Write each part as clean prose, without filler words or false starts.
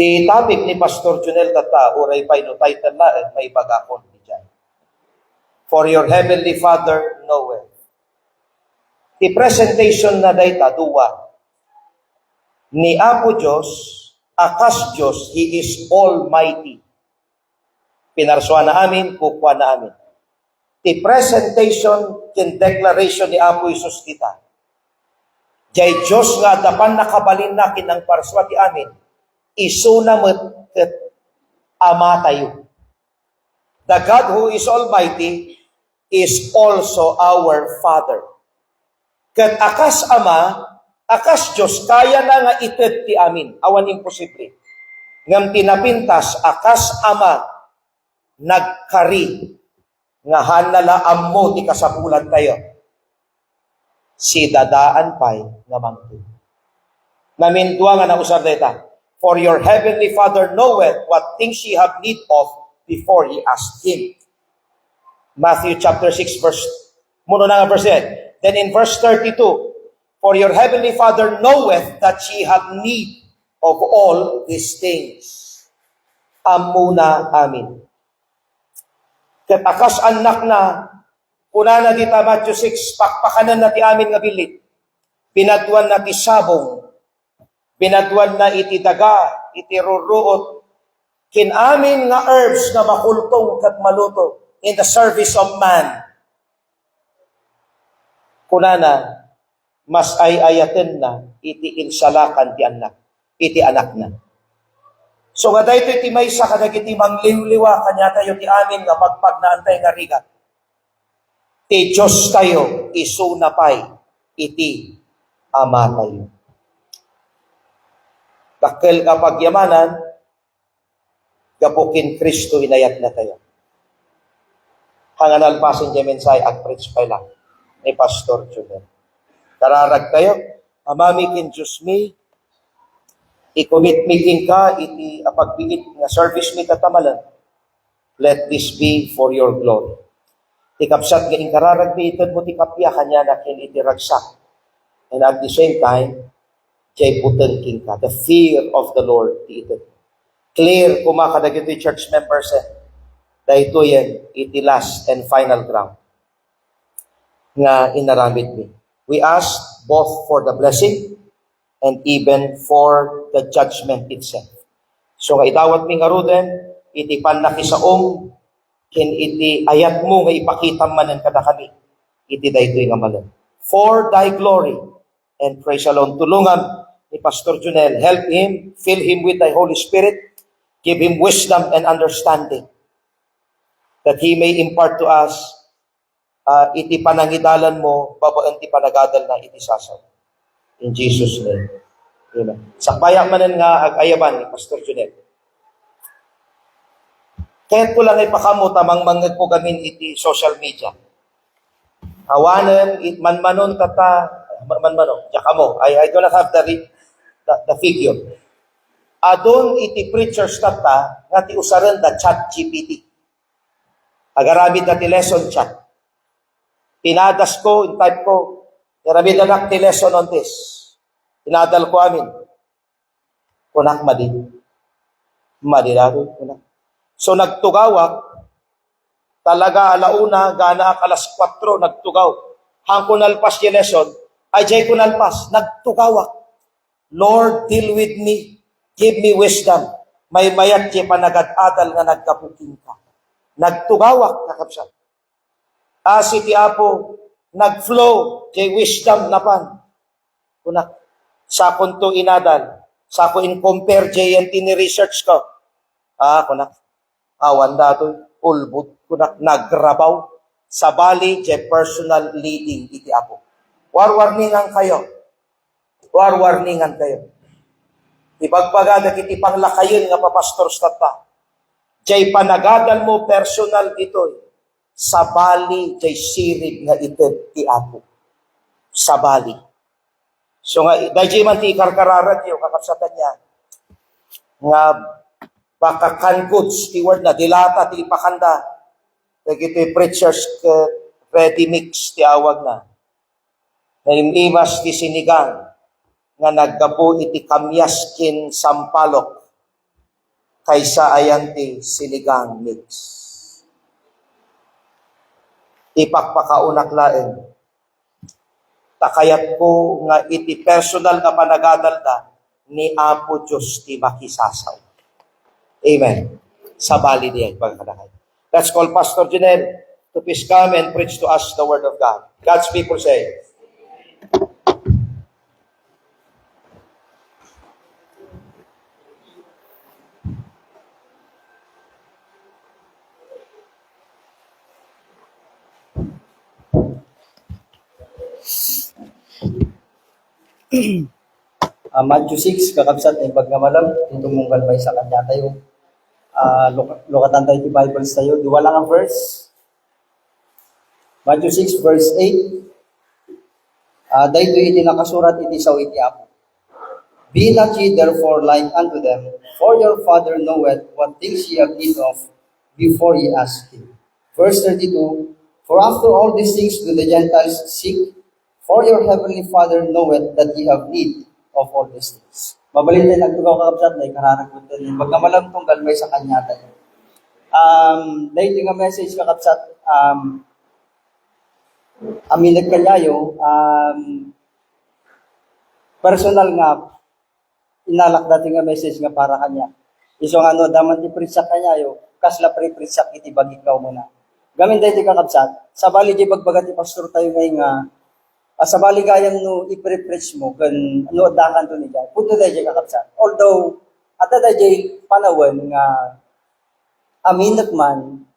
Ti topic ni Pastor Junel tata, uray pa ino title na, may bagakon diyan. For your heavenly Father knoweth. Ti presentation na dayta, duwa. Ni Apo Diyos, akas Diyos, He is Almighty. Pinarswa na amin, kukwa na amin. Ti presentation, kin declaration ni Apo Isus kita. Jay Diyos nga dapan nakabalin na kinang parswa ti amin, isuna met ket ama tayo. The God who is Almighty is also our Father. Ket akas ama, akas Diyos, kaya na nga ited ti amin. Awan imposible. Ngam tinapintas, akas ama, nagkari, nga hanala ammo ti kasapulan tayo. Si dadaan pa'y nga mangkin. Namindua nga nausar deta. For your heavenly Father knoweth what things ye have need of before ye ask Him. Matthew chapter 6 verse, muna na nga verse 8. Then in verse 32, for your heavenly Father knoweth that ye have need of all these things. Amuna amin. Ket akas anak na, kuna na dita Matthew 6, pakpakanan na ti amin nga bilit. Pinadwan na ti sabong. Pinadwan na iti daga, iti ruruot, kin amin nga herbs na makultong kat maluto in the service of man. Kunana, mas ayaten na, iti insalakan ti anak, iti anak na. So nga dahito iti may sa kadagiti mangliwliwa, kanya tayo ti amin nga pagpagnaantay nga rigat. Ti Diyos tayo, isunapay, iti ama tayo. Dakkel ka pagyamanan, gapukin Kristo inayat na tayo. Hanganal pasin di mensay at preach pa lang ni Pastor Junel. Kararag tayo, amami kin Diyos mi, i-commit meeting ka, iti apagbigit nga service mi katamalan. Let this be for your glory. Tikapsat nga inkararag mi itad mo tikapya, kanya na kin itiragsak. And at the same time, jay puten king ka. The fear of the Lord, iti. Clear kumakadag ito church members dahito yan, iti last and final ground nga inaramid mi. We ask both for the blessing and even for the judgment itself. So nga itawat mi nga ruden, iti pannakisaong, kin iti ayat mo nga ipakita manen kada kami, iti dayto nga malan. For thy glory and praise alone. Tulungan ni Pastor Junel, help him, fill him with thy Holy Spirit, give him wisdom and understanding, that he may impart to us iti panangidalan mo, babaan ti panagadal na iti sasaw. In Jesus' name. Amen. Sakbayak manan nga ag-ayaban ni Pastor Junel. Kahit ko lang ipakamo, tamang mangag ko gamin iti social media. Awanan, manmanon tata, manmanon, jakamo. I do not have the figure. Adon iti preachers tata, nga ti usaran da chat GPT. Agaramid na ti lesson chat. Pinadas ko, in-type ko, garamid na ti lesson on this. Pinadal ko amin. Kunak madin. Madinado, kunak. So nagtugawak, talaga alauna, gana alas 4, nagtugaw. Hang kunalpas yung lesson, ay jay kunalpas, nagtugawak. Lord, deal with me. Give me wisdom. May mayat siya panagad-adal nga nagkapuking ka. Nagtugawak, kakapsat. Si ti Apo, nag-flow, jay wisdom napan. Kunak, sa kunto inadal, sa ko in-compare jay yan tini-research ko. Kunak, awan dato, ulbut, kunak, nagrabaw. Sa bali, jay personal leading iti Apo. Warwarningan kayo. Warningan kayo. Ibagpagadag iti panglakayon nga papastor stata. Jay panagadal mo personal ito'y. Sa bali, jay sirib nga ited ti Apo. Sa bali. So nga, dahil man ti ikarkararag yung kakapsatan niya. Nga, baka kan-goods, ti word na, dilata, ti ipakanda. Iti preachers, ready mix, ti awag na. Naimlimas ti sinigang, nga naggapo iti kamyas kin sampalok, kaysa ayanti siligang mix. Ipakpakaunak lain. Takayat ko nga iti personal nga panagadalda ni Apo Diyos ti makisasaw. Amen. Sa bali diyan, pagkadahay. Let's call Pastor Janelle to please come and preach to us the Word of God. God's people say, Matthew 6, kakabsat ay pagngamalam, itong mong galbay sa kanya tayo. Lukatan tayo di Bibles tayo. Duwa lang ang verse. Matthew 6, verse 8. Dahito iti nakasurat iti saw iti Apo. Be not ye therefore like unto them, for your Father knoweth what things ye have need of before ye ask him. Verse 32, for after all these things do the Gentiles seek, for your heavenly Father knoweth that ye have need of all these things. Mabalin tayo nagtugaw kakabsat na ikararagot din. Pagkamalam tong galmay sa kanya tayo. Dahil nga message kakabsat, amin nagkanyayo, personal nga, inalak dati nga message nga para kanya. Iso nga daman ti preach sa kanyayo, kasla pre-preach sa iti bagikaw mo na. Gamin dahil ti kakabsat, sa bali di bagbagat ti pastor tayo ngayon nga, sa baligayang i-preach mo, kan adakan to niya, puto tayo kakapsat. Although, at tayo panawan nga, aminat man,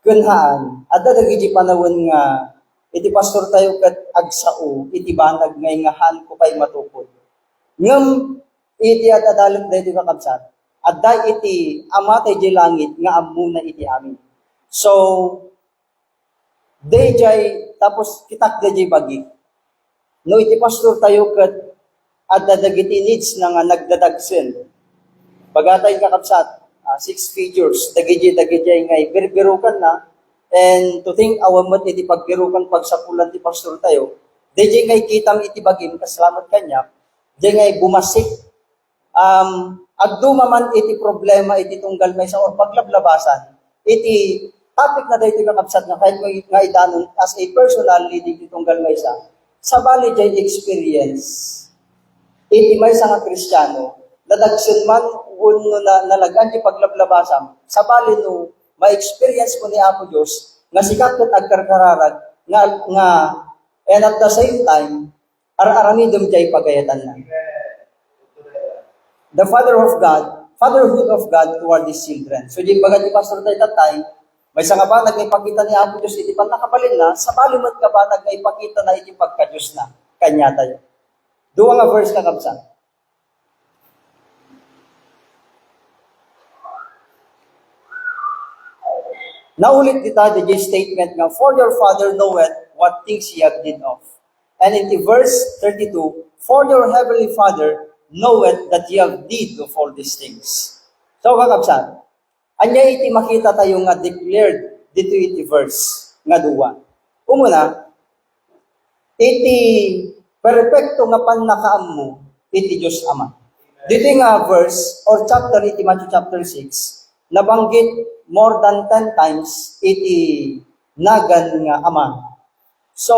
kunhaan, at tayo panawan nga, iti pastor tayo kat agsao, iti banag ngay nga han ko kay matukod. Ngam, iti at adalit tayo kakapsat, at tayo iti amatay di langit, nga amuna iti amin. So, day jay, tapos kitak day bagi. No, iti pastor tayo kat at dadagiti needs na nga nagdadagsin. Bagatay kakapsat, 6 figures, dagiti ngay birbirukan na, and to think awamot iti pagbirukan pagsapulan ti pastor tayo, DJ ngay kitam iti bagim, kasalamat kanya, DJ ngay bumasik, agduma man iti problema iti tunggal may sa or paglablabasan, iti topic na dito kakapsat na kahit nga idanon as a personal leading iti tunggal may sa bali jay experience, iti may sa nga Kristiyano, nadagsun man uno na nalagan di paglablabasan, sa bali no, ma-experience mo ni Apo Diyos, nga sikat at agkarkararag, nga, and at the same time, araramidom jay pagayatan na. The fatherhood of God toward His children. So, di bagat ni Pastor tayo tatay, may sa nga ba, nagpakita ni Apo Diyos, iti pan nakabalin na, sa balimot ka ba, nagpakita na iti pagka-Diyos na, kanya tayo. Duwa nga verse kakabsan. Naulit kita the statement nga, for your Father knoweth what things ye have need of. And in the verse 32, for your heavenly Father knoweth that ye have need of all these things. So kakabsan, anya iti makita tayo nga declared dito iti verse nga duwa. Umuna, iti perfecto nga pannakaam mo iti Diyos Ama. Dito nga verse or chapter iti Matthew chapter 6, nabanggit more than 10 times iti nagan nga Ama. So,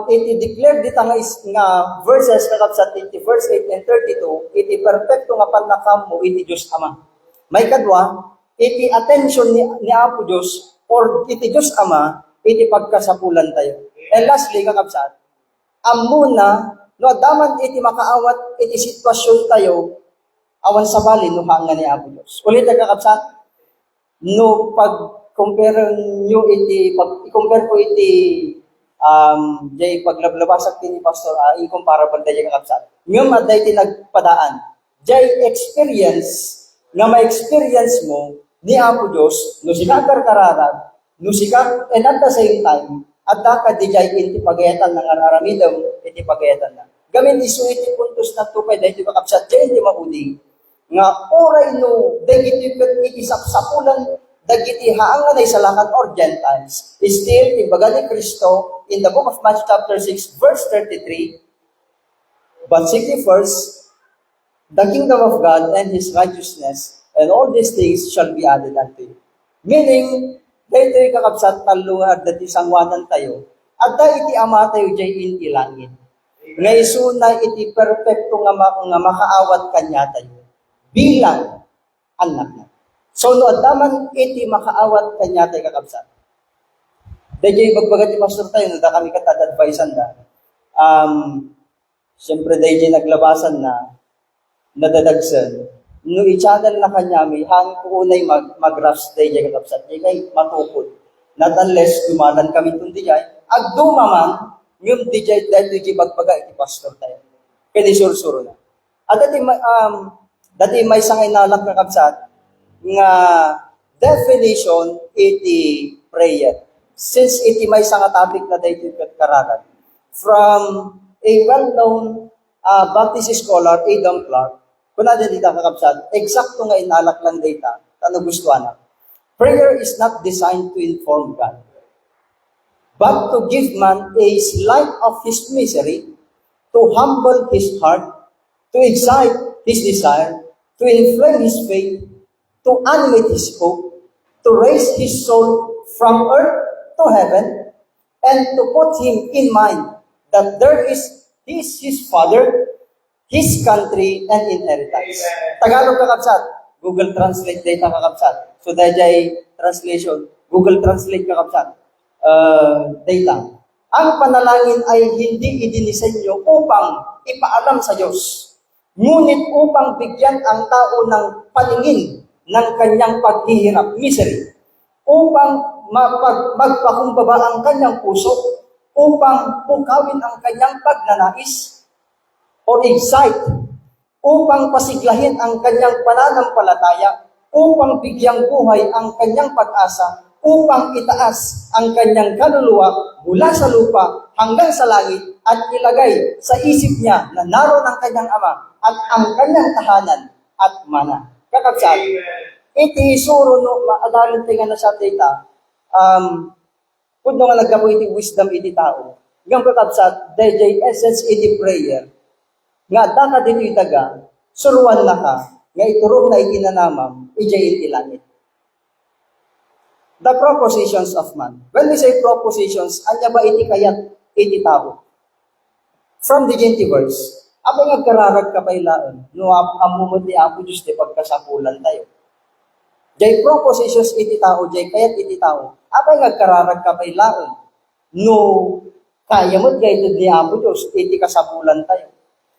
iti declared dito nga verses kakabsat iti verse 8 and 32, iti perfecto nga pannakaam mo iti Diyos Ama. May kadwa, iti attention ni Apo Diyos or iti Diyos Ama, iti pagkasapulan tayo. And lastly, kakabsat, amuna, no daman iti makaawat, iti sitwasyon tayo, awan sa bali, no hanga ni Apo Diyos. Ulit kakabsat, no pag-compare nyo iti, pag-compare ko iti, jay paglablabasak ni Pastor, incomparable tayo kakabsat. Ngayon, aday iti nagpadaan, jay experience, nga ma-experience mo ni Apo Diyos, no sika karkararag, no sika, and at the same time, at daka di jay iti pagayatan ng araramidam, iti pagayatan na. Gamin iso iti puntos na tupay, dahil iti kakapsat, jay iti maudi, nga oray no, dagiti iti sapsapulan, dagiti haangan ay salakan or Gentiles, still, imbaga ni Kristo, in the book of Matthew chapter 6, verse 33, but seek ye first the kingdom of God and His righteousness, and all these things shall be added unto you. Meaning, dahito kakabsat talungan at isang wanan tayo, at dahil iti ama tayo jay inti langit. Nga iso na iti perfecto nga makaawat kanya tayo, bilang anak na. So, no, adaman iti makaawat kanya tayo kakabsat. Dahil bagbagat ni Pastor tayo, no, da kami katad-advisean da. Siyempre, dahil naglabasan na, nadadagsan, no i-channel na kanya, may hangin ko unay mag-rafts dahil kakabsat, di kay matukod. Not unless dumalan kami itong dijay, ag dumaman, yung dijay dahil dijay bagbaga iti Pastor tayo. Kaya di sur-suro na. At dati may sangay nalak kakabsat, nga definition iti prayer. Since iti may sanga topic na dahil kararan. From a well-known Baptist scholar, Adam Clark, kung na dito kakabsat, eksakto nga inalak lang data, ano gusto na. Prayer is not designed to inform God, but to give man a slight of his misery, to humble his heart, to excite his desire, to inflame his faith, to animate his hope, to raise his soul from earth to heaven, and to put him in mind that there is his father, his country, and inheritance. Tagalog kakabsat, Google Translate data kakabsat. So dahil translation, Google Translate kakabsat, data. Ang panalangin ay hindi idinisenyo upang ipaalam sa Diyos, ngunit upang bigyan ang tao ng paningin ng kanyang paghihirap, misery, upang magpakumbaba ang kanyang puso, upang pukawin ang kanyang pagnanais, or excite, upang pasiglahin ang kanyang pananampalataya, upang bigyang buhay ang kanyang pag-asa, upang itaas ang kanyang kaluluwa mula sa lupa hanggang sa langit at ilagay sa isip niya na naroon ang kanyang ama at ang kanyang tahanan at mana. Kakabsat, iti suro no, maadalan tinga na sa data, kung nga nagkapo iti wisdom iti tao, ng kakabsat, dahil essence iti prayer, nga daka dito itaga, suruan na ka, nga iturong na itinanamam, ijay iti langit. The propositions of man. When we say propositions, anya ba iti kayat iti tao? From the Gentile verse, apa nga kararag kapailaan, no amumod ni Apo Diyos di pagkasapulan tayo. Jay propositions iti tao, jay kayat iti tao, apa nga kararag kapailaan, no kaya mo gaytod ni Apo Diyos, iti kasapulan tayo.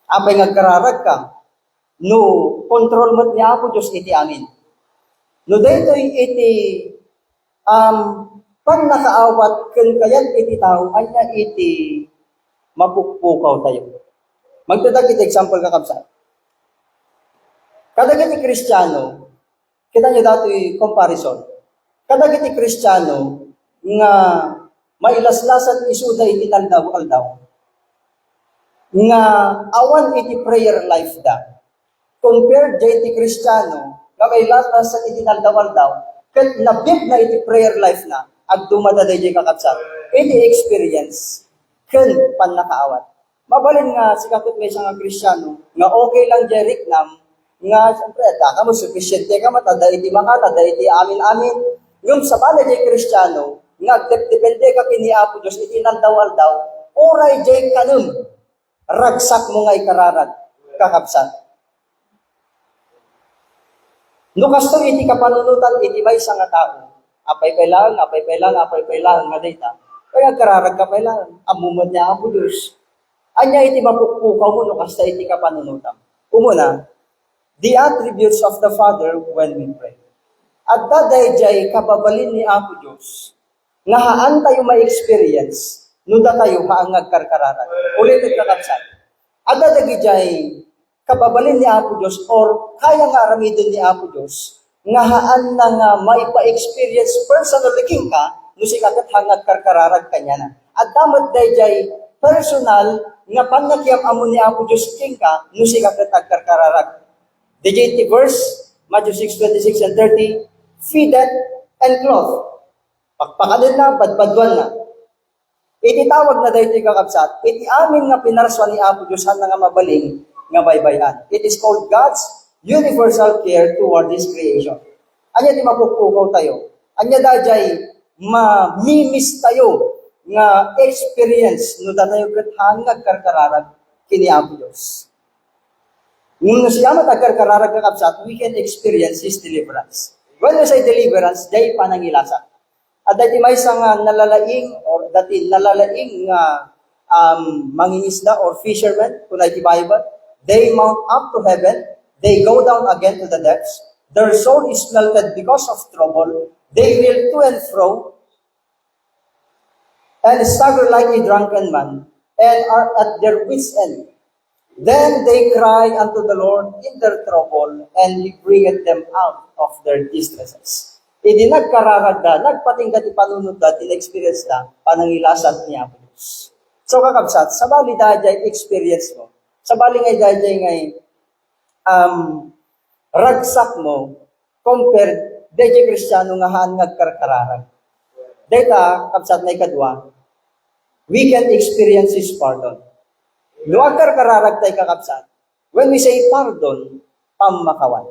Apa nga kararag ka, no control mo ni Apo Diyos, iti amin. No dito iti pag nakaawat kan kayat iti tao, anya iti mapukpukaw tayo. Magdadag iti example kakabsat. Kadag iti Kristiyano, kita nyo dati comparison. Kadag iti Kristiyano, nga mailaslasat isuda iti taldaw-aldaw. Nga awan iti prayer life da. Compared di iti Kristiyano, nga mailaslasat iti taldaw-aldaw, kat nabit na iti prayer life na, ag dumada da iti kakabsat. Iti experience, kan pan nakaawat. Mabalin nga, si kapit may isang Kristiyano, nga okay lang jerik nam, nga, siyempre, da ka mo, sufficiente ka mata, da iti makala, da iti amin-amin. Yung sa pala di Kristiyano, nga, depende ka kini Apo Diyos, iti nandawal daw, oray jay kanum, ragsak mo nga ikararag, kakabsat. No kasto iti kapanunutan, iti may isang tao, apay lang nga data, kaya kararag ka lang, amumad niya Apo Diyos. Anya iti mapukpukaw mo no kasta iti kapanunutan. Umuna, the attributes of the Father when we pray. At daday jay kababalin ni Apo Diyos, nga haan tayo ma-experience, no da tayo haangag karkararan. Ulit at kakabsat. At daday jay kababalin ni Apo Diyos or kaya nga aramidon ni Apo Diyos, nga haan na nga maipa-experience personally king ka, no si kagat hangag karkararag kanya na. At damat day jay personal, nga panakiam amo ni Apo Diyos king ka, no si kagat karkararag. The 80 verse, Matthew 6:26 and 30, feedeth and clothe. Pagpakalin na, badbadwan na. Ititawag na dahil kakabsat, iti amin nga pinarswa ni Apo Diyos nga mabaling nga baybayan. It is called God's universal care toward this creation. Anya di mapupukaw tayo. Anya dajay mamimiss tayo nga experience no tayo kathan nagkarkararag kini Apo Dios. Nung siya matagkarkararag ka kapsat, we can experience His deliverance. When we say deliverance, day panangilasa. At dati may isang nalalaing or dati nalalaing mangingisda or fishermen, kung ay Bible, they mount up to heaven, they go down again to the depths, their soul is melted because of trouble, they reel to and fro, and stagger like a drunken man, and are at their wits' end. Then they cry unto the Lord in their trouble, and He bringeth them out of their distresses. Idi nagkararagda, nagpatingga ti panunod da, in-experience da, panangilasan niya po Diyos. So kakabsat, sa bali dajay experience mo, sa bali ngay dajay ngay ragsak mo, compared dajay Kristiyano nga haan ngagkarkararag. Data, kabsat na ikadwa, we can experience His pardon. Luwag karkararag tayo kakabsat. When we say pardon, pamakawan.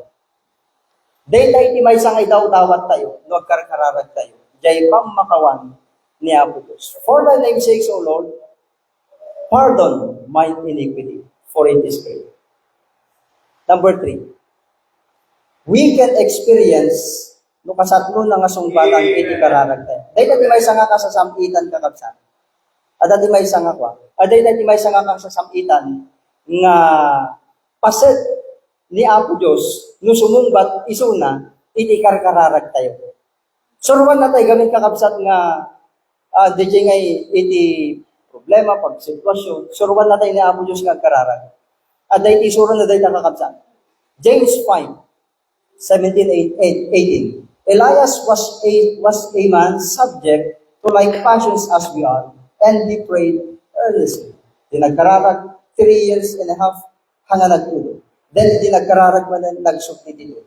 Dahil tayo may sangay daw-dawat tayo, luwag karkararag tayo. Dahil pamakawan ni Apo Diyos. For thy name's sake, O Lord, pardon my iniquity, for it is great. Number 3, we can experience no kasatlo na nga sungbatan iti kararag tayo. Dahil tayo may sanga kasasampitan kakabsat. At dati may isang akwa. At dati may isang akang sasamitan nga paset ni Apo Diyos no sumungbat isuna iti karkararag tayo. Surwan na tayo gamit kakabsat nga DJ ngay iti problema, pag sitwasyon. Surwan na tayo ni Apo Diyos nga kararag. At dati suran na tayo kakabsat. James 5:17-18. Elias was a man subject to like passions as we are, and he prayed earnestly. Di nagkararag 3 years and a half hanga nagtulo. Then di nagkararag man nagsukti dito.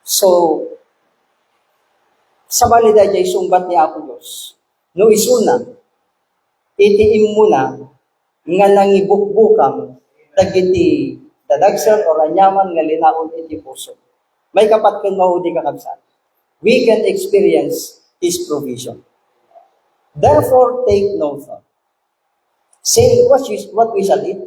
So, sa balida jay sumbat ni Apo Diyos, no isuna, itiim muna, nga nangibukbukam, dagiti dadagsan o ranyaman nga linaon iti puso. May kapat kang mahudi kakabsat. We can experience His provision. Therefore, take no thought, saying, what we shall eat,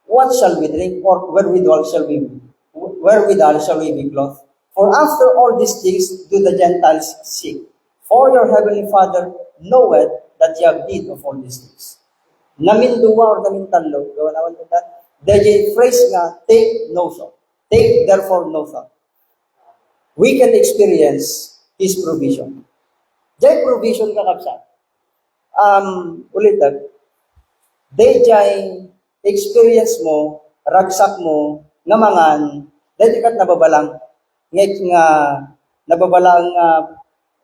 what shall we drink, or wherewithal shall we be clothed? For after all these things do the Gentiles seek. For your heavenly Father knoweth that ye have need of all these things. Naminduwa or namintanlo, gawa naman ko that, the phrase nga, take no thought. Take therefore no thought. We can experience His provision. Jay provision kakabsat. Dayjay experience mo, ragsak mo, ngamangan, dahil kat nababalang, nga nababalang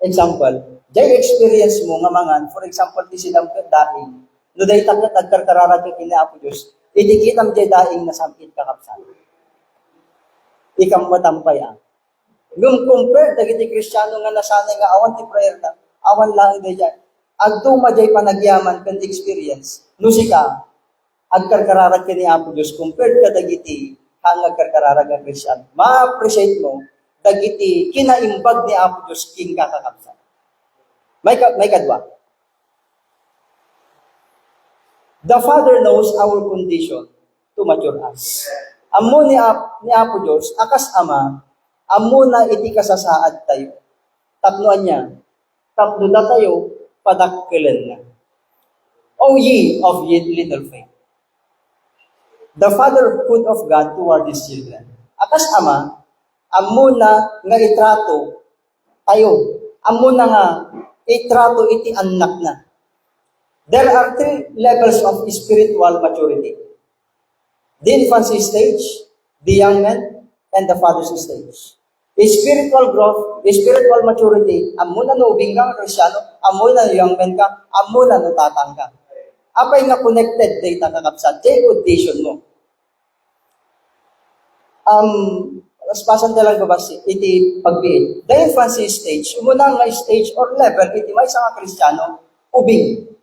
example, jay experience mo, ngamangan, for example, di silang daing, no dahil takat nagkarkararag yung kinapo Diyos, idikitam jay daing nasamit kakapsan. Ikam matampay Nung compare, dagiti Kristiyano nga nasanay nga awan ti prayer na, awan lang dayjay. Agdo majay panagyaman kan experience, no sika, agkarkararag ka ni Apo Diyos, compared ka dagiti, hang agkarkararag ang Christian, ma-appreciate mo, dagiti, kinaimbag ni Apo Diyos, king kakakapsan. May kadwa. The Father knows our condition to mature us. Amo ni Apo Diyos, akas Ama, amo na iti kasasaad tayo. Tatloan niya, tatlo na tayo, padakkelan na. O ye of little faith. The fatherhood of God toward His children. Akas Ama, amo na nga itrato tayo. Amo na nga itrato iti anak na. There are 3 levels of spiritual maturity. The infancy stage, the young man, and the father's stage. Spiritual growth, spiritual maturity, amo na no ubing ka, Kristyano, amo na young man ka, amo na no tatang ka. Apay nga connected data kakapsat, jay condition mo. Paspasan talang babasi, iti pagbiit. The infancy stage, umuna nga stage or level, iti may isang Kristyano, ubing.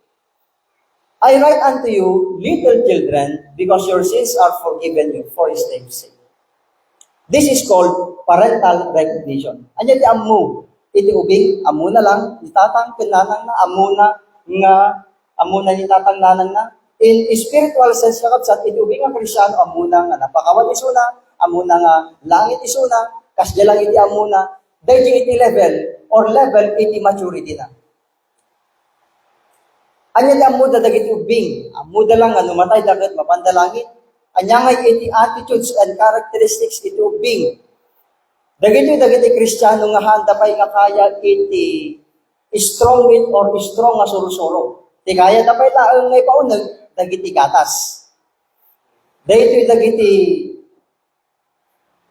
I write unto you, little children, because your sins are forgiven you for His name's sake. This is called parental recognition. Anya di amu, iti ubing, amu na lang, itatang kinanang na, amu na itatang nanang na. In spiritual sense, kakabsat, iti ubing ang Krisyano, amu na nga napakawan isuna, amu na nga langit isuna, kasya lang iti amu na, dahil iti level iti maturity na. Anya di amu da dagiti ubing, amu da lang nga numatay dagat mapandalangit, anya nga iti attitudes and characteristics iti ubing. Dagiti Kristiyano nga handa pay nga kaya iti strong wind or strong nga surusuro. Ti kaya da pay laeng nga ipaunag dagiti gatas. Dagiti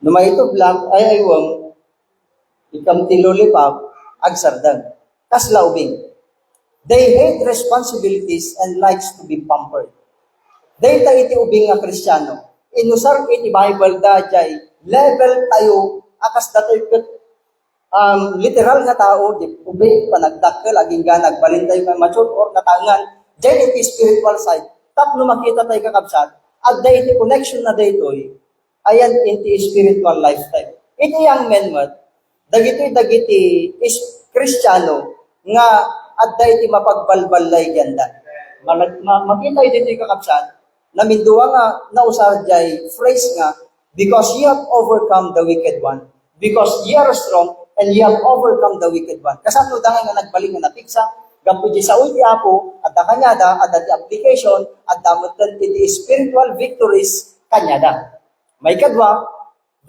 numayto blank ay aywang ikam ti lollipop agsardang. Kasla ubing. They hate responsibilities and likes to be pampered. Data iti ubing nga Kristiyano. Inusar iti Bible dajay level tayo akas datoy ket literal nga tao di ubing panagdakkel aging ga nagbalintay nga mature or natangan dyan iti spiritual side. Tapno makita tayo kakabsat at iti connection na daytoy ayan iti spiritual lifestyle. Iti young men mat dagiti is Kristiyano nga at iti mapagbalbalay ganda. Makita iti kakabsat na minduwa nga nausar jay phrase nga, because ye have overcome the wicked one. Because ye are strong and ye have overcome the wicked one. Kasano da nga nagbaling nga napiksa, gampo di sa ulti apo, at da kanyada, at the application, at damutan iti spiritual victories kanyada. May kadwa,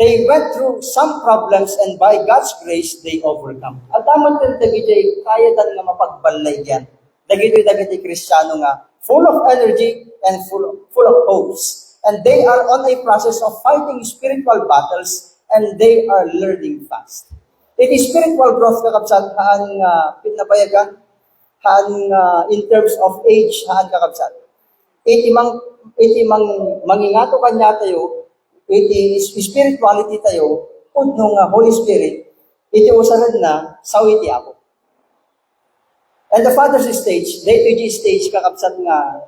they went through some problems and by God's grace, they overcome. At damutan dagiti kaya dan nga mapagbalay yan. Dagiti Kristiyano nga, full of energy and full of hopes. And they are on a process of fighting spiritual battles and they are learning fast. It is spiritual growth kakabsat haan pinapayagan, haan in terms of age haan kakabsat. Iti mangingato kanya tayo, iti spirituality tayo, pudno nga Holy Spirit, iti usaran na sa iti ako. And the Father's stage, the stage, kakabsat nga,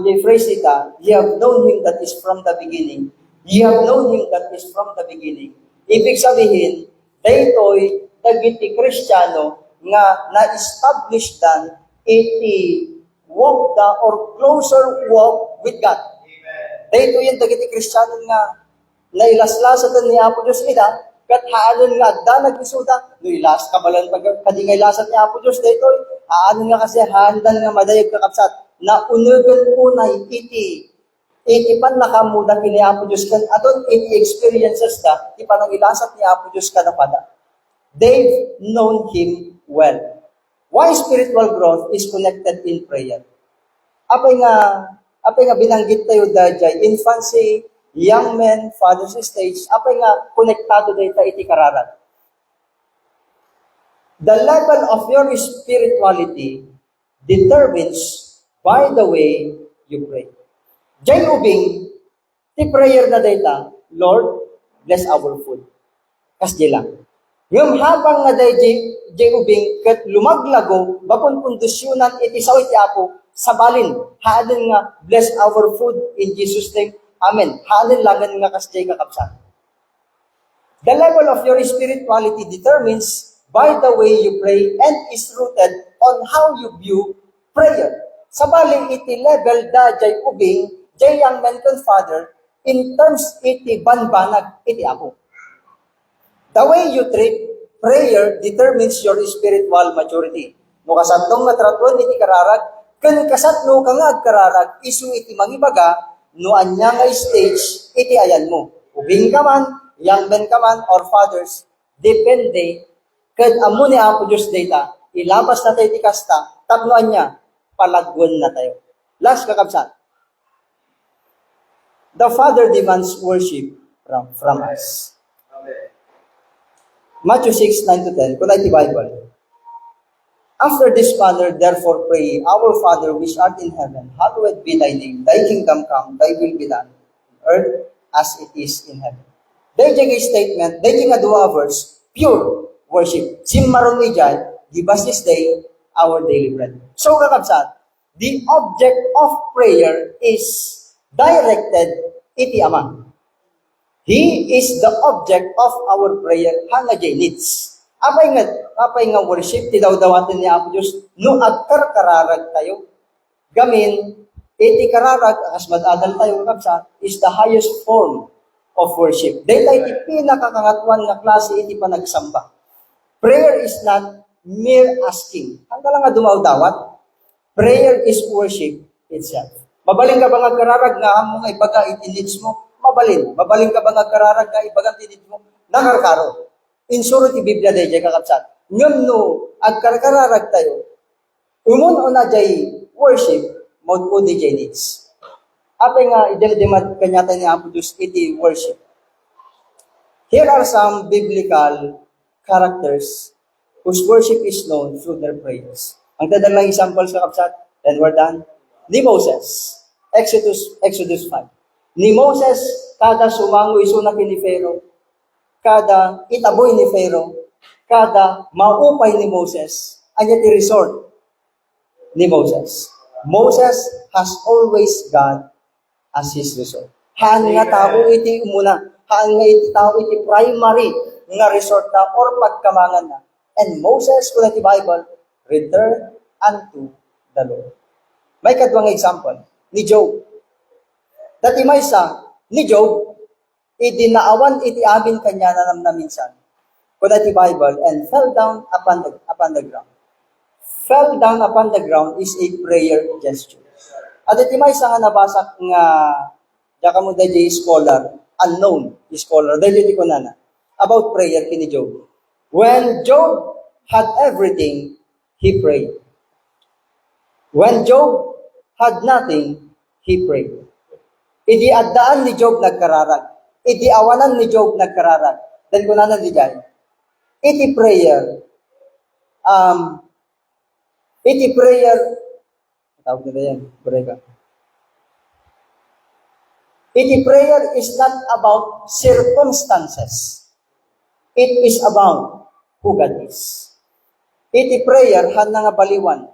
the phrase ita, ye have known Him that is from the beginning. Ye have known Him that is from the beginning. Ibig sabihin, daytoy, dagiti Kristiyano, nga na-establish dan, iti walk da, or closer walk with God. Daytoy yung dagiti Kristiyano nga, nailaslasatan ni Apo Diyos ita, kat haanon nga adda nagisuda, no ilas kabalan kadigay lasat ni Apo Dios daytoy, haanon nga kasi handan nga madayeg kakabsat na unugan unay iti pan nakamuda kini Apo Dios kan aton iti experiences da ti panang ilasat ni Apo Dios kanapada. They've known Him well. Why spiritual growth is connected in prayer? Apay nga binanggit tayo dajay infancy, young men, father's stage, apay nga konektado dayta iti kararan. The level of your spirituality determines by the way you pray. Diyan ubing, ti prayer na dayta, Lord, bless our food. Kasdi lang. Yung habang nga diyan ubing, kat lumaglago, bakon kondisyonan iti saw iti apo, sabalin, haadin nga, bless our food in Jesus' name. Amen. Halin langan nga kasjay kakabsat. The level of your spirituality determines by the way you pray and is rooted on how you view prayer. Sabaling iti level da jay ubing, jay young men kan father, in terms iti banbanag iti ako. The way you treat prayer determines your spiritual maturity. No kasatlong natratuan iti kararag, kan kasatlo ka nga agkararag, isu iti mangibaga, no anya nga stage, iti ayan mo. Ubing ka man, young men ka man, or fathers, depende, kad amo ni Apo Diyos data, ilabas na tayo iti kasta, tapno anya, palagwan na tayo. Last kakabsat. The Father demands worship from us. Matthew 6:9-10, kung iti Bible. After this manner, therefore pray, Our Father which art in heaven, hallowed be thy name. Thy kingdom come, thy will be done, on earth as it is in heaven. Dahil dyan statement, dahil dyan nga verse, pure worship. Simmaron ni dyan, give us this day our daily bread. So kakabsat, the object of prayer is directed iti Ama. He is the object of our prayer hanga jay needs. Apay nga worship, ti daw-dawatin ni Apo Diyos, no agkar-kararag tayo. Gamin, iti kararag, as madadal tayo kapsa, is the highest form of worship. Dahil iti pinakakangatwan nga klase iti panagsamba. Prayer is not mere asking. Hanggang lang nga dumaw-dawat, prayer is worship itself. Mabaling ka ba nga kararag nga among ibaga iti needs mo? Mabalin. Mabaling ka ba nga kararag nga ibaga iti needs mo? Nakarkaro. Insuro ti Biblia day jay kakapsat. Ngam no, agkarkararag tayo, umun o na jay worship, maud po di jay needs. Apay nga, idel-demad kanyata ni Apo Diyos iti worship. Here are some biblical characters whose worship is known through their prayers. Ang dadalang examples kakapsat, then we're done. Ni Moses, Exodus 5. Ni Moses, kada sumango isuna kini Pharaoh, kada itaboy ni Pharaoh, kada maupay ni Moses, anya ti resort ni Moses. Moses has always God as his resort. Haan nga tao iti umuna, haan nga iti tao iti primary nga resort na or pagkamangan na. And Moses, kung iti Bible, return unto the Lord. May kadwang example, ni Job. Dati may isa, ni Job, idinaawan iti amin kanya na minsan. Kung iti Bible, and fell down upon the ground. Fell down upon the ground is a prayer gesture. At iti may isa nga nabasak nga, daka mo dahil scholar, unknown scholar, dahil iti ko na about prayer kini Job. When Job had everything, he prayed. When Job had nothing, he prayed. Idi addaan ni Job nagkararag. Idi awanan ni Job nagkararag. Then kunanan di dyan. Iti prayer, tawag na yan, brega. Iti prayer is not about circumstances. It is about who God is. Iti prayer, han nga baliwan.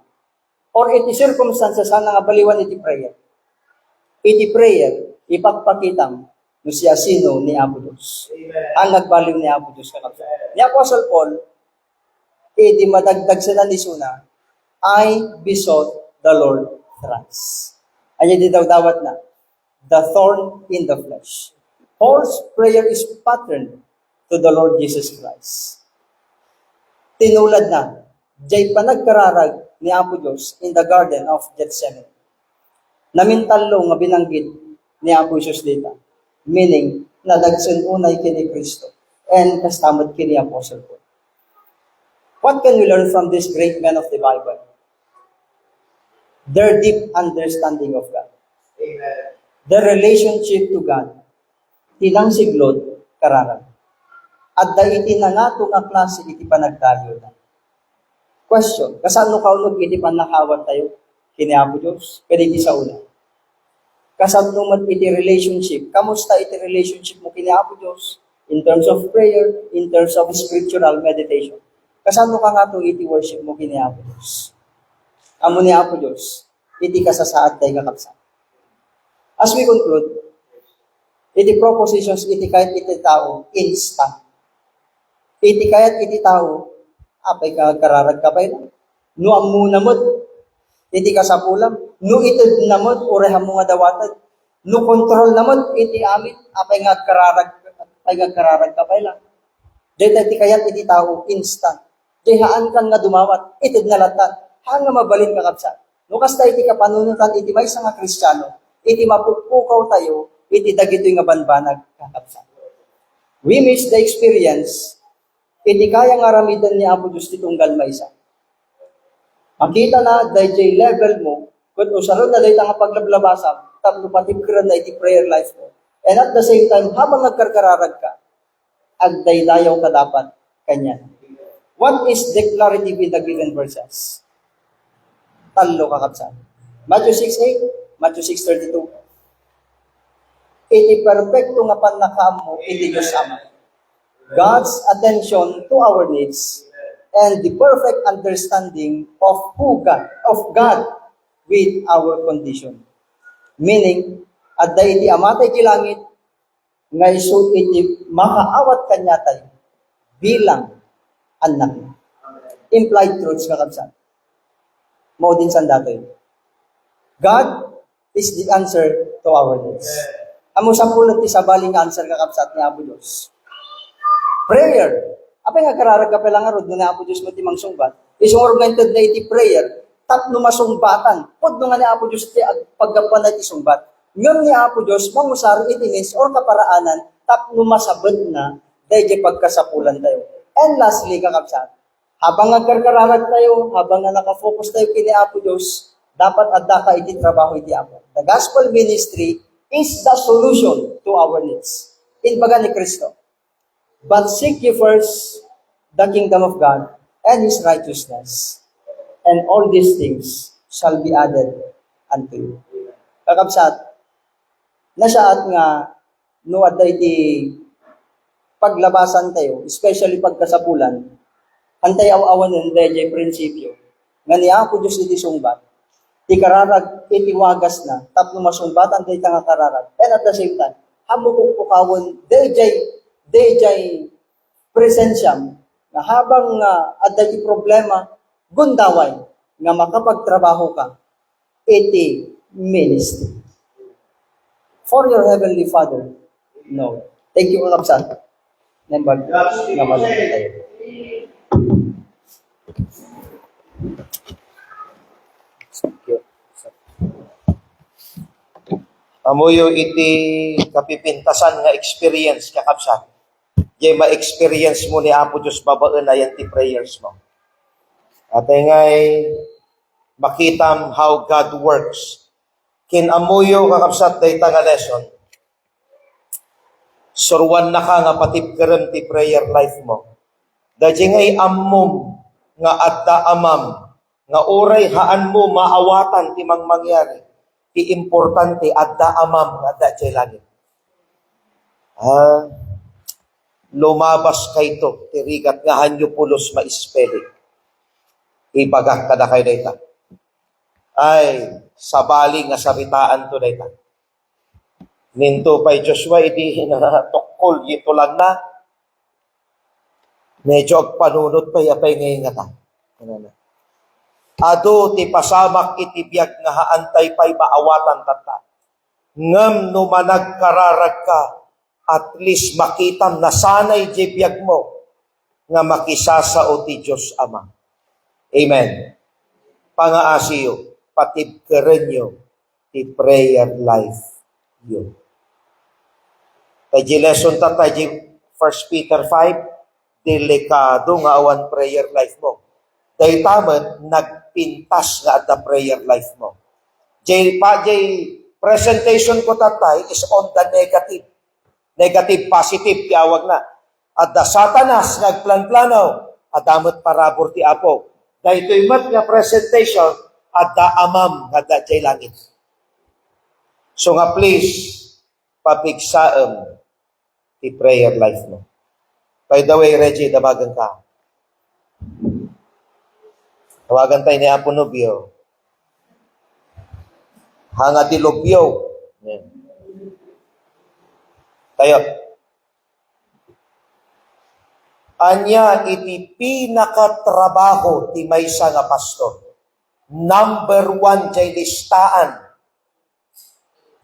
Or iti circumstances, han nga baliwan iti prayer. Iti prayer, ipagpakitam no siya sino ni Apo Diyos. Ang nagbaliw ni Apo Diyos. Ni Apostle Paul, iti madagdag sa nanisuna, I besought the Lord thrice. Anya di daw dawat na, the thorn in the flesh. Paul's prayer is patterned to the Lord Jesus Christ. Tinulad na, jay panagkararag ni Apo Diyos in the Garden of Gethsemane. Namintalo nga binanggit ni Apo Diyos dito. Meaning, nadagsan unay kini Kristo and kastamad kini Apostle Paul. What can we learn from this great men of the Bible? Their deep understanding of God. Amen. Their relationship to God. Tilang siglod, kararag. At daiti na nga itong klase iti panagdayo na. Question, kasano kaunog iti panakawat tayo? Kini Apo Diyos? Pwede iti sa una. Kasano man iti relationship? Kamusta iti relationship mo kini Apo Diyos? In terms of prayer, in terms of scriptural meditation. Kasano ka nga ito iti worship mo kini Apo Diyos? Amo ni Apo Diyos, iti kasasaad tayo kakapsa. As we conclude, iti propositions iti kahit iti tao, instant. Iti kahit iti tao, apay ka kararag ka ba yun? No amu namot, iti kasapulam, no itid namot, ureha mo nga dawatan, no control namot, iti amit, apay nga kararag ka ba yun? Dito iti kahit iti tao, instant. Dihaan kan nga dumawat, itid na latan, hanga mabalin ka kapsa. No kasta iti kapanunutan, iti may nga Kristiyano, iti mapupukaw tayo, iti dagito nga banbanag kakapsa. We miss the experience, iti kaya nga ramidan ni Apo Diyos titunggal maysa. Makita na, dahil level mo, kung usaron na dahil nga paglablabasam, tapos patipkiran na iti prayer life mo. And at the same time, habang nagkarkararag ka, agdaydayaw ka dapat kanya. What is declarative in the given verses? Talo kakapsa. Matthew 6:8, Matthew 6:32. Iti perfecto nga panakam mo, iti Diyos Ama. God's attention to our needs and the perfect understanding of God with our condition. Meaning, at iti amatay kilangit, nga isu iti makaawat kanya tayo bilang anak na. Implied truths kakabsat. Mao din sanda tayo. God is the answer to our needs. Amo sa pulot ti sabaling answer kakabsat ni Apo Diyos. Prayer. Apay nga kararag ka pala nga rod na Apo Diyos mo ti mangsungbat. Isang oriented na iti prayer, tapno masungbatan. Pud nga ni Apo Diyos ti paggapan na iti sungbat. Ngam ni Apo Diyos, mangusari itinis or kaparaanan, tapno masabad na, dahil pagkasapulan tayo. And lastly, kakabsat, habang nagkarkararag tayo, habang nga nakafocus tayo kini Apo Diyos, dapat adda ka iti trabaho iti Apo. The gospel ministry is the solution to our needs. In baga ni Kristo. But seek ye first the kingdom of God and His righteousness, and all these things shall be added unto you. Kakabsat, nasaat nga, no adda iti paglabasan tayo, especially pagkasapulan, antay aw-awan nun dahil prinsipyo, nga ni Apo Diyos iti sungbat, ti kararag iti wagas na, tapno masumbatan tayo nga kararag, and at the same time, hamukuk pukawon, dayjay presensyam, na habang adda iti problema, gundaway, nga makapagtrabaho ka, iti ministry. For your heavenly Father, no. Thank you, kakabsat. Nembag, naman tayo. Amuyo iti kapipintasan nga experience kakabsat. Jay ma-experience mo ni Apo Diyos babaan na yan ti prayers mo. At ngay makitam how God works. Kinamuyo kakabsat day nga lesson. Surwan na ka nga patipkerem ti prayer life mo. Dadya ngay ammom nga adda amam nga oray haan mo maawatan ti mangyari. Ti importante adda amam nga adda jay langit. Lumabas kay to, tirigat nga hanyo pulos maispeli. Ibagak kada kayo dayta. Ay, sabali nga saritaan to dayta. Ninto pa'y Joshua, idi na tukol, ito lang na. Medyo agpanunod pa'y apay ngayon nga ta. Ado, ti pasamak iti biyag nga haantay pa'y maawatan tata. Ngam numanag kararag ka, at least makitam na sanay jibiyag mo nga makisasao ti Diyos Ama. Amen. Pangaasiyo, patibkeren nyo ti prayer life yun. Taji lesson ta, taji 1 Peter 5, delikado nga awan prayer life mo. Dahil taman, nagpintas nga at the prayer life mo. Jay presentation ko tatay is on the negative. Negative, positive, tiyawag na. At the satanas, nagplan-plano, adamot parabor ti Apo. Dahil ito'y mat nga presentation, at the amam, at the jay langit. So nga please, papigsaam ti prayer life mo. By the way, Reggie, dabagan ka. Tawagan tayo ni Apo Nobio. Hanga ti Lobio. Yeah. Tayo. Anya iti pinakatrabaho ti maysa nga pastor. Number 1 jay listaan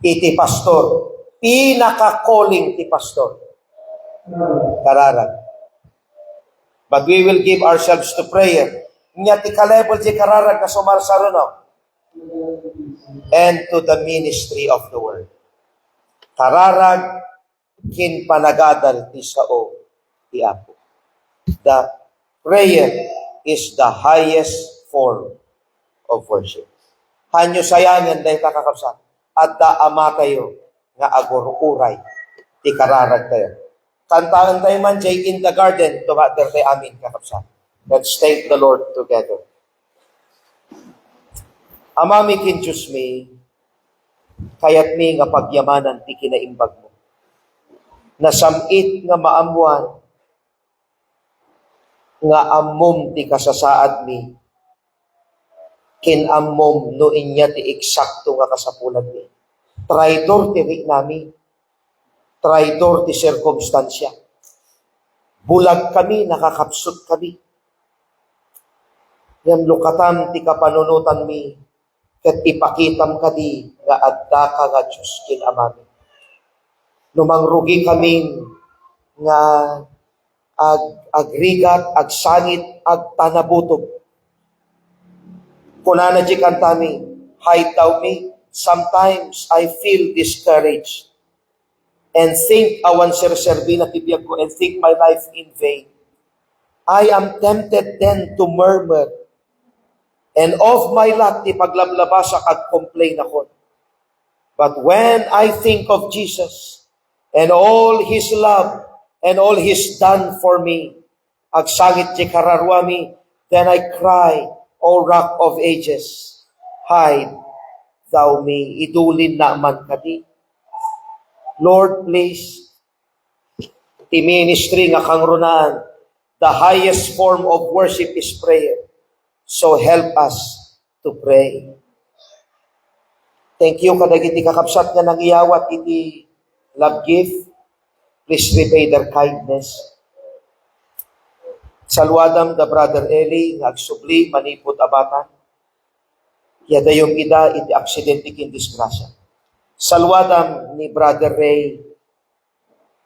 iti pastor. Pinaka-calling ti pastor. Kararag. But we will give ourselves to prayer. Nya ti ka-level jay kararag na sumarsaruno. And to the ministry of the word. Kararag kin panagadal ti sao ti Apo. The prayer is the highest form of worship. Hanyo sayangan dahil kakakapsa. At da ama tayo nga agururay ti kararag tayo. Kantaan tayo man jay in the garden tumater tayo amin kakapsa. Let's thank the Lord together. Amami kin Diyos mi, kayat mi nga pagyamanan ti kinaimbag mo. Nasamit nga maamuan, nga ammom ti kasasaad mi, kin ammom no inya ti eksakto nga kasapulan mi. Traidor ti rik nami, traidor ti sirkumstansya. Bulag kami, nakakapsot kami. Yan lukatam ti kapanunutan mi, ket ipakitam kadi nga adda ka nga Diyos kin amami. Numangrugi kami nga agrigat, agsangit, agtanabutob. Kunana di kantami, hide thou me. Sometimes I feel discouraged and think awan serserbi na tibiyag ko and think my life in vain. I am tempted then to murmur and of my lot ti paglablabasa kag complain ako. But when I think of Jesus and all His love and all He's done for me, agsangit ti kararwami, then I cry, O Rock of Ages, hide thou me. Idulin na man kadi. Lord, please, ti ministry nga kangrunaan, the highest form of worship is prayer. So help us to pray. Thank you kadagiti kakapsat nga nangiyawat iti love gift. Please repay their kindness. Salwadam da Brother Eli, nga agsubli, manipot abatan. Yada yung ida, iti aksidente kin disgrasya. Salwadam ni Brother Ray,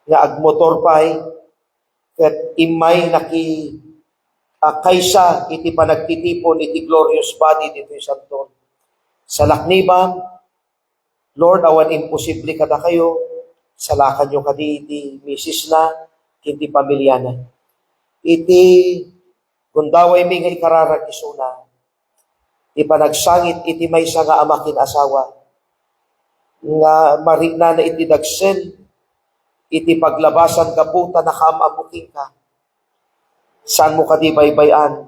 nga agmotor pa'y, ket imay kaysa iti panagtitipon, iti glorious body dito yung santon. Sa laknibam, Lord, awan imposible kada kayo, salakan nyo kadi iti misis na, kinti pamilya na. Iti gundaway mi nga ikararag isuna, ipanagsangit iti maysa nga amakin asawa, nga marigna na iti dagsen, iti paglabasan kaputa na kamamuking ka. Saan mo kadi baybayan,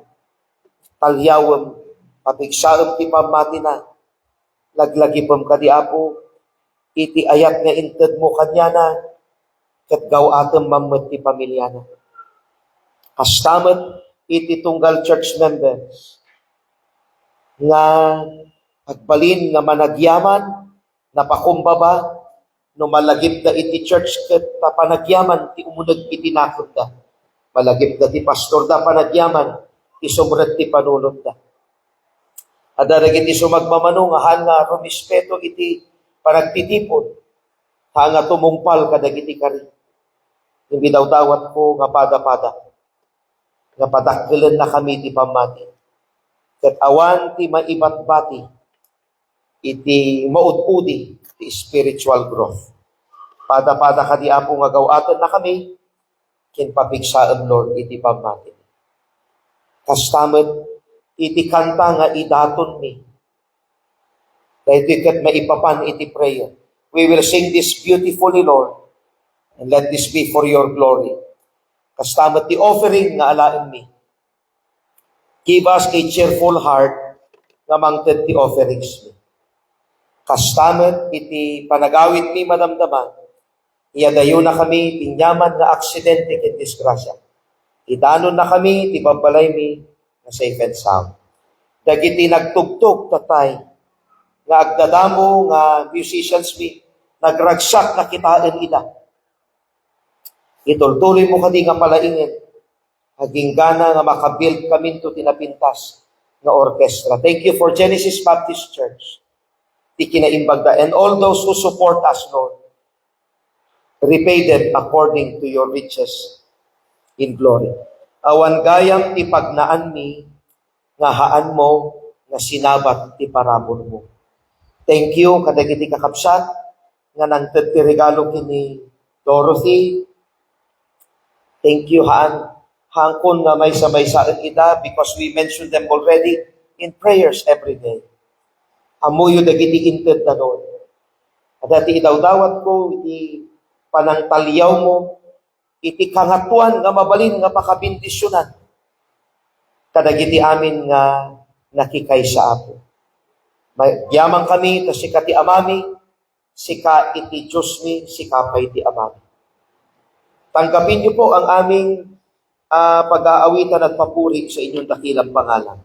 talyawem, papigsaem ti pamati na, laglagipem kadi apo, iti ayat nga inted mo kanya na, ket gawatem mammet ti pamilya na. Kastamet iti tunggal church members, nga agbalin nga managyaman, napakumbaba, no malagip da iti church ket panagyaman, ti umunag iti nakod da. Malagip da ti pastor da panagyaman, ti sumret ti panunod da. Adarag iti sumagmamano nga han nga rumispeto iti panagtitipon, han nga tumungpal kadag iti kari. Yung bidawdawat ko nga pada-pada, nga padakdilen na kami ti pamati. Ket awan ti maibatbati, iti maududi, ti spiritual growth. Pada-pada kadi apo nga gawaten na kami, kinpapigsaan Lord, iti pamati. Kastamet, iti kanta nga idaton mi. Dahil ket maipapan iti prayer. We will sing this beautifully, Lord, and let this be for your glory. Kastamet the offering nga alaen mi. Give us a cheerful heart nga mangted ti offerings mi. Kastamet iti panagawit mi madamdaman, iyadayo na kami tinyaman nga aksidente ket disgrasya. Idanon na kami ti babalay mi nga safe and sound. Dagiti nagtugtog tatay nga agdadamo nga musicians mi, nagragsak na kitaan ida. Itultuloy mo kadi nga palaingin, haging gana nga makabuild kami to tinapintas nga orchestra. Thank you for Genesis Baptist Church, ti kinaimbagda, and all those who support us, Lord. Repay them according to your riches in glory. Awan gayam ti pagnaan mi, nga haan mo, nga sinabat ti parabor mo. Thank you, kadagiti kakapsat, nga nangted ti regalo kini Dorothy. Thank you, haan. Hangkon nga may sabay-saan ita, because we mentioned them already in prayers every day. Amuyo dagiti inted na Lord. At dati idawdawat ko, iti panangtalyaw mo, iti kangatuan nga mabalin nga pakabindisyonan. Kadagiti amin nga nakikay sa apo. Magyamang kami, tas sika ti amami, sika iti Diyos mi, sika pa iti amami. Tanggapin niyo po ang aming pag-aawitan at papuri sa inyong dakilang pangalan.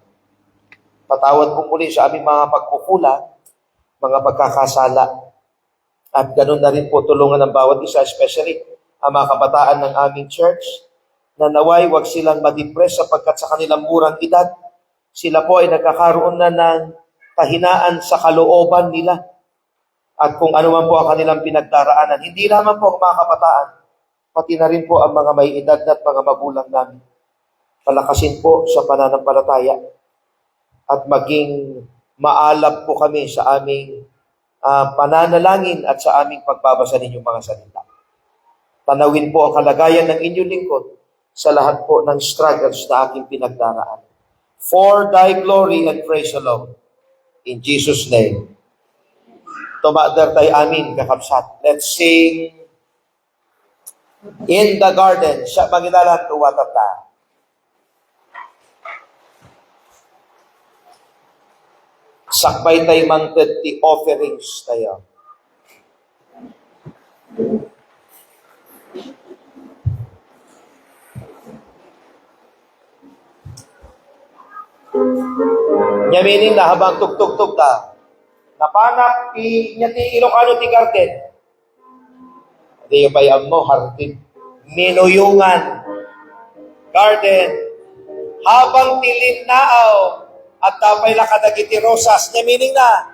Patawad po muli sa aming mga pagkukula, mga pagkakasala. At ganun na rin po tulungan ng bawat isa, especially ang mga kabataan ng aming church, na naway wag silang ma-depress sapagkat sa kanilang murang edad, sila po ay nagkakaroon na ng kahinaan sa kalooban nila. At kung ano man po ang kanilang pinagdaraanan, hindi naman po ang mga kabataan, pati na rin po ang mga may edad at mga magulang namin. Palakasin po sa pananampalataya at maging maalab po kami sa aming pananalangin at sa aming pagbabasa ninyong mga salita. Tanawin po ang kalagayan ng inyong lingkod sa lahat po ng struggles na aking pinagdaraan. For thy glory and praise the Lord. In Jesus' name. Tumader tayo amin, kakapsat. Let's sing In the Garden. Siya magilalan tuwatata. Sakbay tayo mangted ti offerings tayo. Nyaminin na habang tugtog-tug ta. Napanak niya ti Ilocano ti garden. Hindi yung bayam mo, hartin. Minuyungan. Garden. Habang tilinaaw at tapay na kadagiti rosas, nyamining na.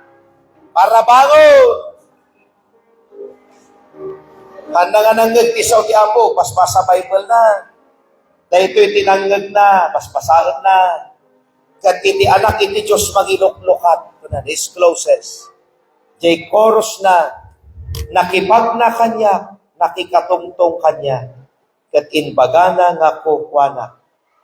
Para bangon. Kanda nga nanggag ti saw ti Apo, paspasa Bible na. Dahil ito'y tinanggag na, paspasaan na. Kat iti anak iti Diyos magiluklukat. His closest. Jay chorus na, nakipag na kanya, nakikatungtong kanya. Kat inbagana nga kukwana.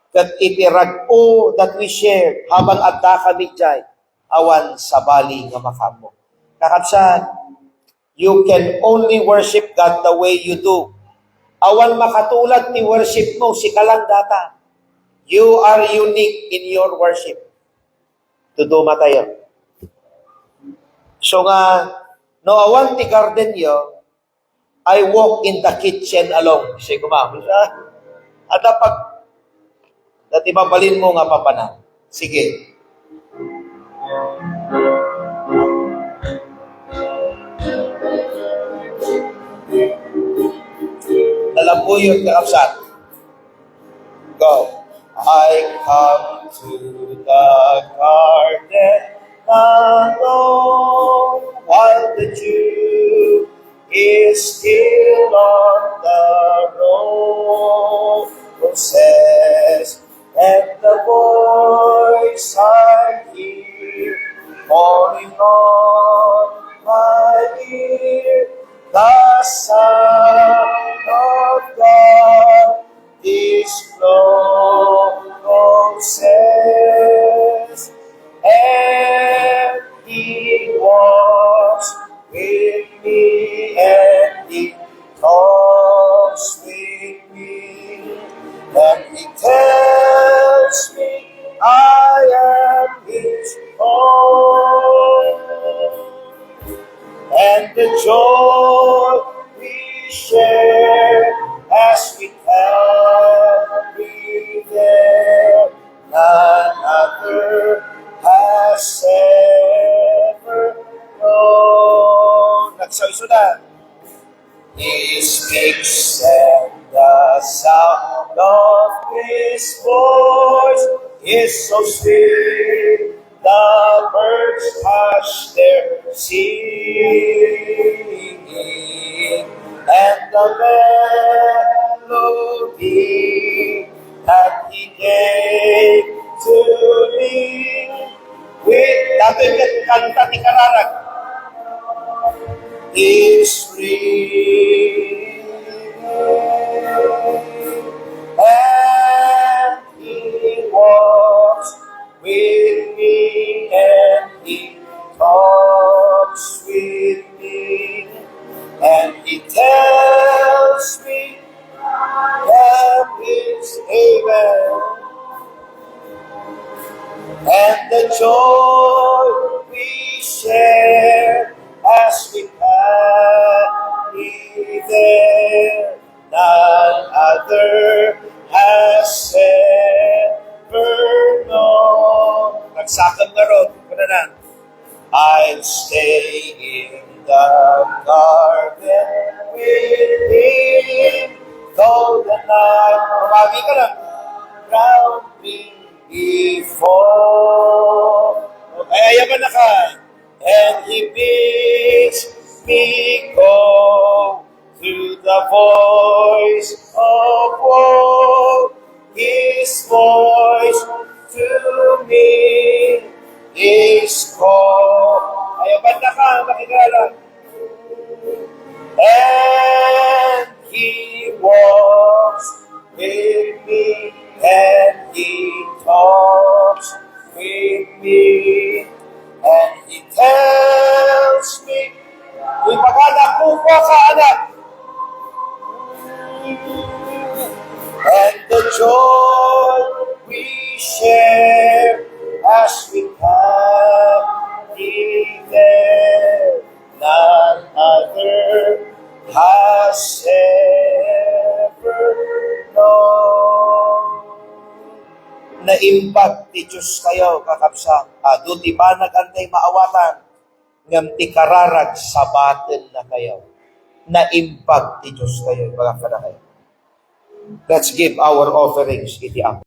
Kat itirag-o that we share, habang adda kami jay, awan sa bali nga makamo. Kakabsan, you can only worship God the way you do. Awan makatulad ni worship mo, si kalang data. You are unique in your worship. Tuduma tayo. So nga, no awan ti garden yo, I walk in the kitchen alone. Sige kumami. At pag dati mabalin mo nga papanan. Sige. Nalambuyot ka kapsat. Go. I come to the garden alone while the dew is still on the roses, and the voice I hear calling on my ear, the Son of God is closes, and He walks with me, and He talks with me, and He tells me I am His own, and the joy we share as we carry there, none other has ever known. Nagsaisudan. He speaks and the sound of His voice is so sweet. The birds hush their singing, and the melody that He gave to me. With dapat kanta ti kararag is free, and He walks with me, and He talks with me, and He tells me that is amen. And the joy we share as we carry there, none other has ever known. Nagsakam na ron. Kuna na. I'll stay in the garden like, pumagi ka lang, grounding before. Kaya yaman na ka. And He bids me go through the voice of woe. His voice to me is call. Ayaw, banda ka, makikala. And He walks with me, and He talks with me, and He tells me, ipagana ko ka, anak. And the joy we share as we come there, none other has ever known. Naimbag ti Diyos kayo, kakabsat. Duti ba nagantay maawatan, ngam ti kararag sabaten na kayo. Naimbag ti Diyos kayo, mga kayo. Let's give our offerings iti Apo.